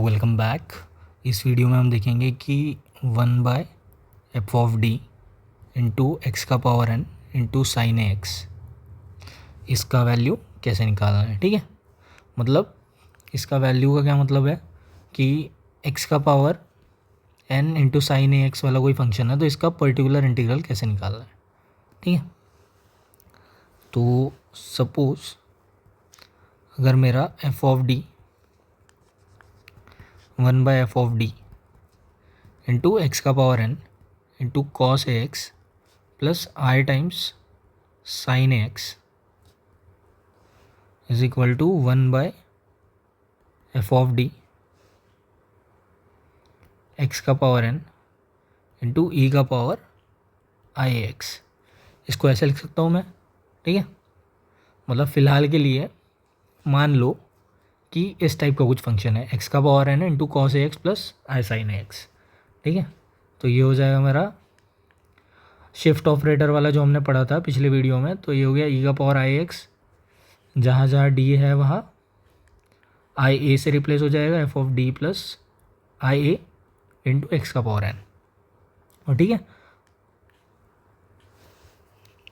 Welcome back. इस video में हम देखेंगे कि 1/f(d) इंटू एक्स का power n into sine x, इसका वैल्यू कैसे निकालना है। ठीक है, मतलब इसका वैल्यू का क्या मतलब है कि एक्स का power n into sine x वाला कोई फंक्शन है तो इसका पर्टिकुलर इंटीग्रल कैसे निकालना है। ठीक है, तो सपोज अगर मेरा f(d) 1/f(d) इंटू एक्स का power n into cos a x plus i times sine x is equal to 1/f(d) x का पावर n इंटू ई का पावर आई एक्स। इसको ऐसे लिख सकता हूँ मैं। ठीक है, मतलब फ़िलहाल के लिए मान लो कि इस टाइप का कुछ फंक्शन है, एक्स का power n into cos a x plus I sign x. ठीक है, तो ये हो जाएगा मेरा शिफ्ट ऑपरेटर वाला जो हमने पढ़ा था पिछले वीडियो में। तो ये हो गया ई का पावर आई एक्स, जहाँ जहाँ डी है वहाँ आई ए से रिप्लेस हो जाएगा, F of D plus I A into x का पावर n। और ठीक है,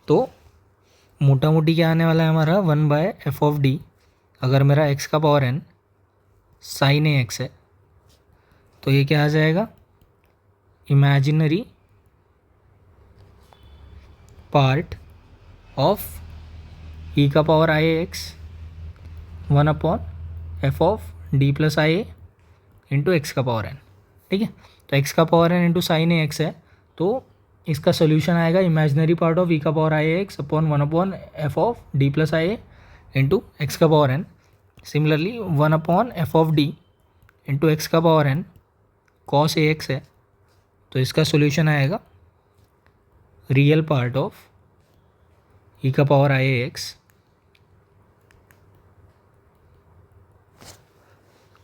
तो मोटा मोटी क्या आने वाला है हमारा 1/f(d) अगर मेरा एक्स का पावर n साइन ए एक्स है तो ये क्या आ जाएगा, इमेजिनरी पार्ट ऑफ ई का power i x 1/f(d plus I A into x का पावर n। ठीक है, तो एक्स का पावर n इंटू साइन ए एक्स है तो इसका सोल्यूशन आएगा इमेजिनरी पार्ट ऑफ ई का power i x upon 1/f(d plus I A into x का power n। Similarly 1/f(d) into x का power n cos a x है तो इसका सोल्यूशन आएगा रियल पार्ट ऑफ ई का power i x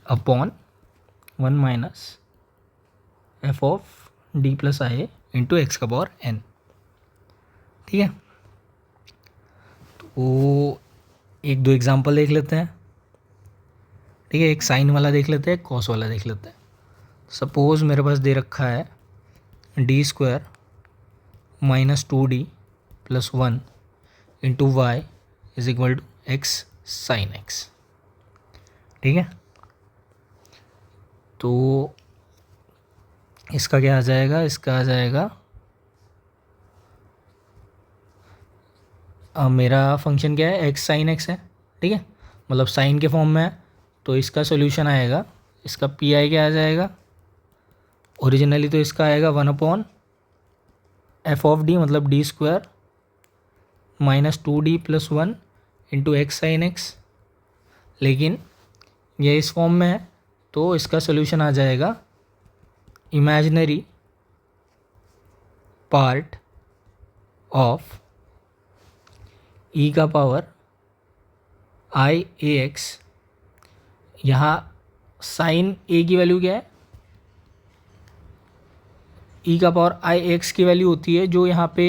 upon 1-f(d plus I A into x का power n। ठीक है, तो एक दो एग्जांपल देख लेते हैं। ठीक है, एक साइन वाला देख लेते हैं, एक कॉस वाला देख लेते हैं। सपोज मेरे पास दे रखा है d² minus 2d plus 1 into y is equal to x sine x. ठीक है, तो इसका क्या आ जाएगा, इसका आ जाएगा मेरा फंक्शन क्या है, एक्स साइन एक्स है। ठीक है, मतलब साइन के फॉर्म में है तो इसका सोल्यूशन आएगा, इसका पी आई क्या आ जाएगा, ओरिजिनली तो इसका आएगा 1/f(d) मतलब d² minus 2d plus 1 into x sine x, लेकिन ये इस फॉर्म में है तो इसका सोल्यूशन आ जाएगा इमेजिनरी पार्ट ऑफ ई का पावर आई ए एक्स। यहाँ साइन ए की वैल्यू क्या है, ई का पावर आई एक्स की वैल्यू होती है जो यहाँ पे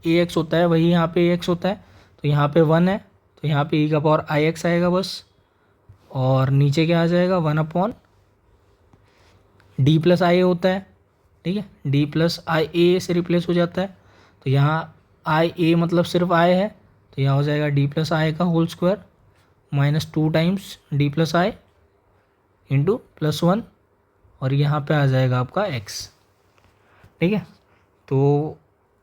ए एक्स होता है वही यहाँ पे ए एक्स होता है, तो यहाँ पे 1 है तो यहाँ पे ई का पावर आई एक्स आएगा बस। और नीचे क्या आ जाएगा, 1/d प्लस आई ए होता है। ठीक है, d प्लस आई ए से रिप्लेस हो जाता है तो यहाँ आई ए मतलब सिर्फ आई है तो यहाँ हो जाएगा d प्लस आई का whole square minus 2 times d plus i into plus 1 और यहाँ पे आ जाएगा आपका x। ठीक है, तो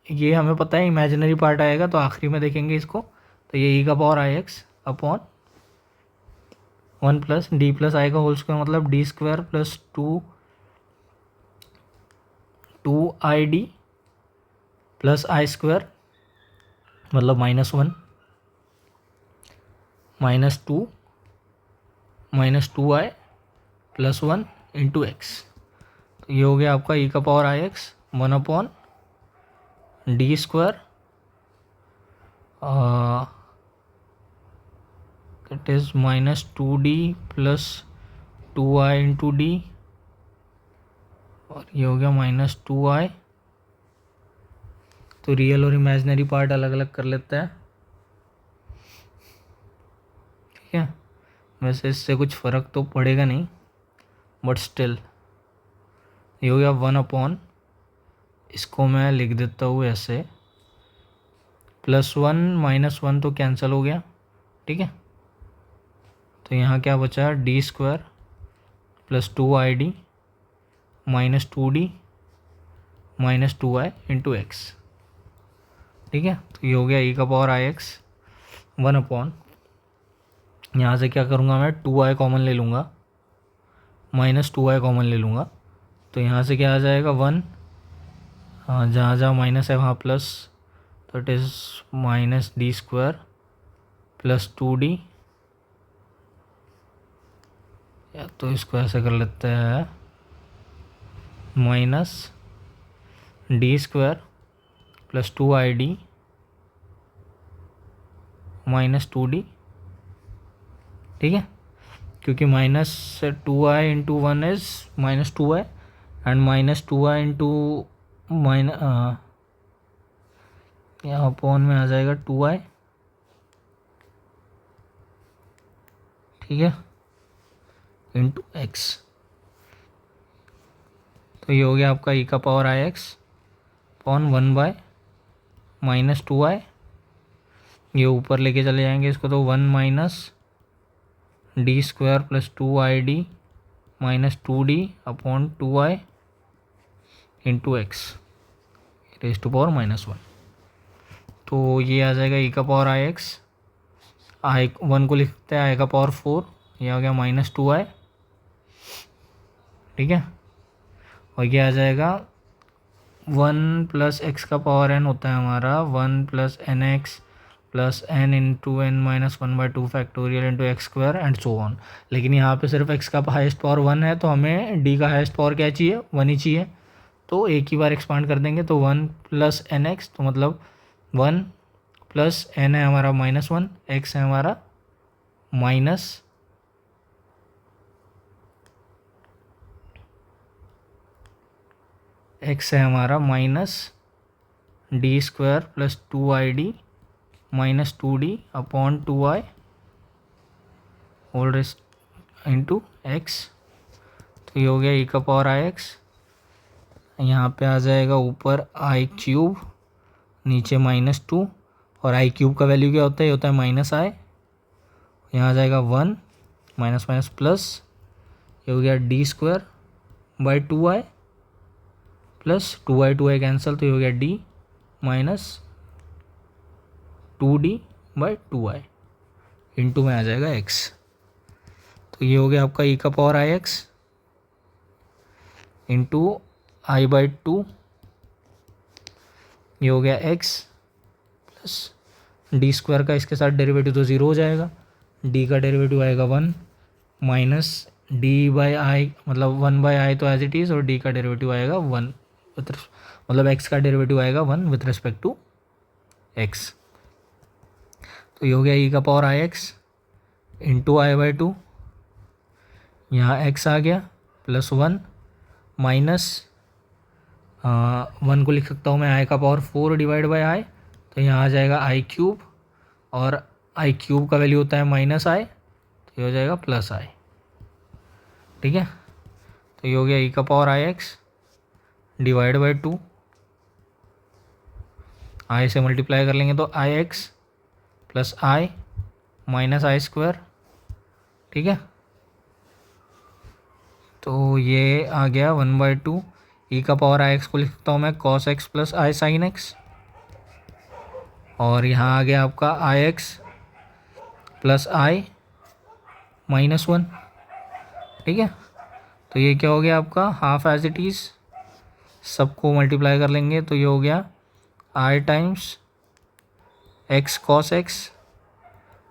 ये हमें पता है इमेजिनरी पार्ट आएगा तो आखिरी में देखेंगे इसको। तो ये ई का power i x upon 1 plus d plus i का होल स्क्वायर मतलब d² प्लस 2 प्लस आई स्क्वायर मतलब -1 -2 -2i प्लस 1 इंटू एक्स। तो ये हो गया आपका ई का power i x 1/d² that is -2d plus 2i into D और ये हो गया -2i। तो रियल और इमेजिनरी पार्ट अलग अलग कर लेते हैं। ठीक है, वैसे इससे कुछ फ़र्क तो पड़ेगा नहीं, बट स्टिल ये हो गया 1/, इसको मैं लिख देता हूँ ऐसे, +1 -1 तो कैंसिल हो गया, ठीक है। तो यहाँ क्या बचा, d² + 2ID -2D -2I × x, ठीक है। तो ये हो गया e⁻IX 1/, यहाँ से क्या करूँगा मैं, 2I कॉमन ले लूँगा, -2I कॉमन ले लूँगा, तो यहाँ से क्या आ जाएगा 1, हाँ जहाँ जहाँ माइनस है वहाँ प्लस, तो इट इज़ -d² + 2D, या तो इसको ऐसे कर लेते हैं, -d² + 2ID -2D, ठीक है, क्योंकि -2I × 1 is -2I and -2I × यहाँ अपॉन में आ जाएगा 2I, ठीक है, × x। तो ये हो गया आपका e⁻IX अपॉन 1/, -2I, ये ऊपर लेके चले जाएंगे इसको, तो 1 - d² + 2ID -2D upon 2I × x (1). तो ये आ जाएगा e⁻IX, I1 को लिखते हैं I⁴, ये आ गया -2I, ठीक है, और ये आ जाएगा 1 + x⁻n होता है हमारा 1 + nx + n × n-1/2 factorial × x² and so on. लेकिन यहाँ पे सिर्फ x का हाईएस्ट पावर 1 है, तो हमें d का हाईएस्ट पावर क्या चाहिए, 1 ही चाहिए, तो एक ही बार एक्सपांड कर देंगे, तो 1 + nx, तो मतलब 1 + n है हमारा -1, x है हमारा -d² + 2ID -2D upon 2I whole rest × x। तो ये हो गया e⁻IX, यहाँ पे आ जाएगा ऊपर I3, नीचे -2, और I3 का वैल्यू क्या होता है, ये होता है -I, यहाँ आ जाएगा 1 माइनस प्लस, ये हो गया d² / 2I plus 2I cancel, तो ये हो गया d -2D / 2I इंटू में आ जाएगा x। तो ये हो गया आपका e⁻IX इंटू I/2, ये हो गया x प्लस d² का इसके साथ डेरिवेटिव तो 0 हो जाएगा, d का डेरिवेटिव आएगा 1 माइनस d/i, मतलब 1/i तो एज इट इज़, और d का डेरिवेटिव आएगा 1 मतलब x का डेरिवेटिव आएगा 1 विथ रिस्पेक्ट टू x। तो ये हो गया e⁻IX इंटू I/2, यहाँ x आ गया +1 माइनस 1 को लिख सकता हूँ मैं I⁴ डिवाइड बाई I, तो यहाँ आ जाएगा I3, और I3 का वैल्यू होता है -I, तो ये हो जाएगा +I, ठीक है। तो ये हो गया e⁻IX डिवाइड बाई 2, I से मल्टीप्लाई कर लेंगे तो IX + I -I², ठीक है। तो ये आ गया 1/2, e⁻IX को लिखता हूँ मैं cos x + I sin x, और यहाँ आ गया आपका IX + I -1, ठीक है। तो ये क्या हो गया आपका, हाफ एज इट इज़, सबको मल्टीप्लाई कर लेंगे, तो ये हो गया I times x cos x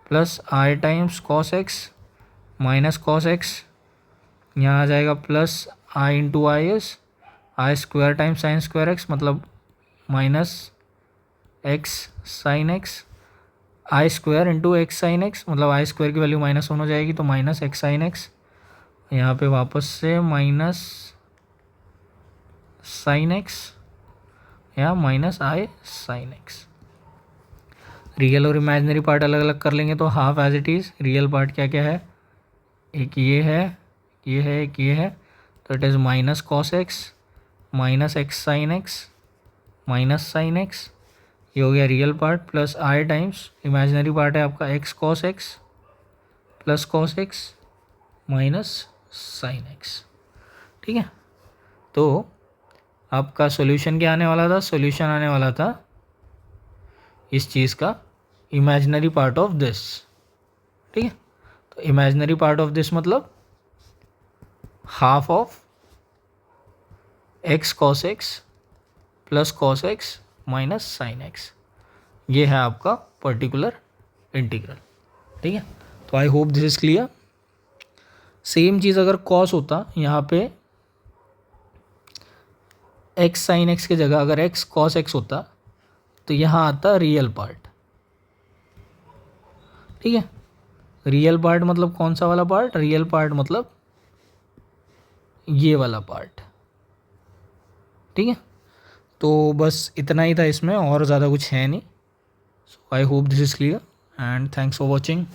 plus I times cos x minus cos x, यहाँ आ जाएगा plus I × IS, I² times sin² x, मतलब -x sin x, I² × x sin x, मतलब I² की वैल्यू -1 हो जाएगी, तो -x sin x, यहाँ पे वापस से -sin x या -I sin x। रियल और इमेजिनरी पार्ट अलग अलग कर लेंगे, तो half as it is, real part क्या क्या है, एक ये है, ये है एक ये है, तो it is minus cos x minus x sine x minus sine x, ये हो गया real part, plus i times imaginary part है आपका x cos x plus cos x minus sine x. ठीक है, तो आपका सॉल्यूशन क्या आने वाला था? सॉल्यूशन आने वाला था इस चीज़ का इमेजिनरी पार्ट ऑफ दिस। ठीक है, तो इमेजिनरी पार्ट ऑफ दिस मतलब half of x cos x plus cos x minus sine x, ये है आपका पर्टिकुलर इंटीग्रल। ठीक है, तो I hope this is clear. Same चीज़ अगर कॉस होता यहाँ पे एक्स साइन एक्स की जगह अगर एक्स कॉस एक्स होता तो यहाँ आता रियल पार्ट। ठीक है, रियल पार्ट मतलब कौन सा वाला पार्ट? रियल पार्ट मतलब ये वाला पार्ट। ठीक है, तो बस इतना ही था इसमें, और ज़्यादा कुछ है नहीं। So I hope this is clear and thanks for watching.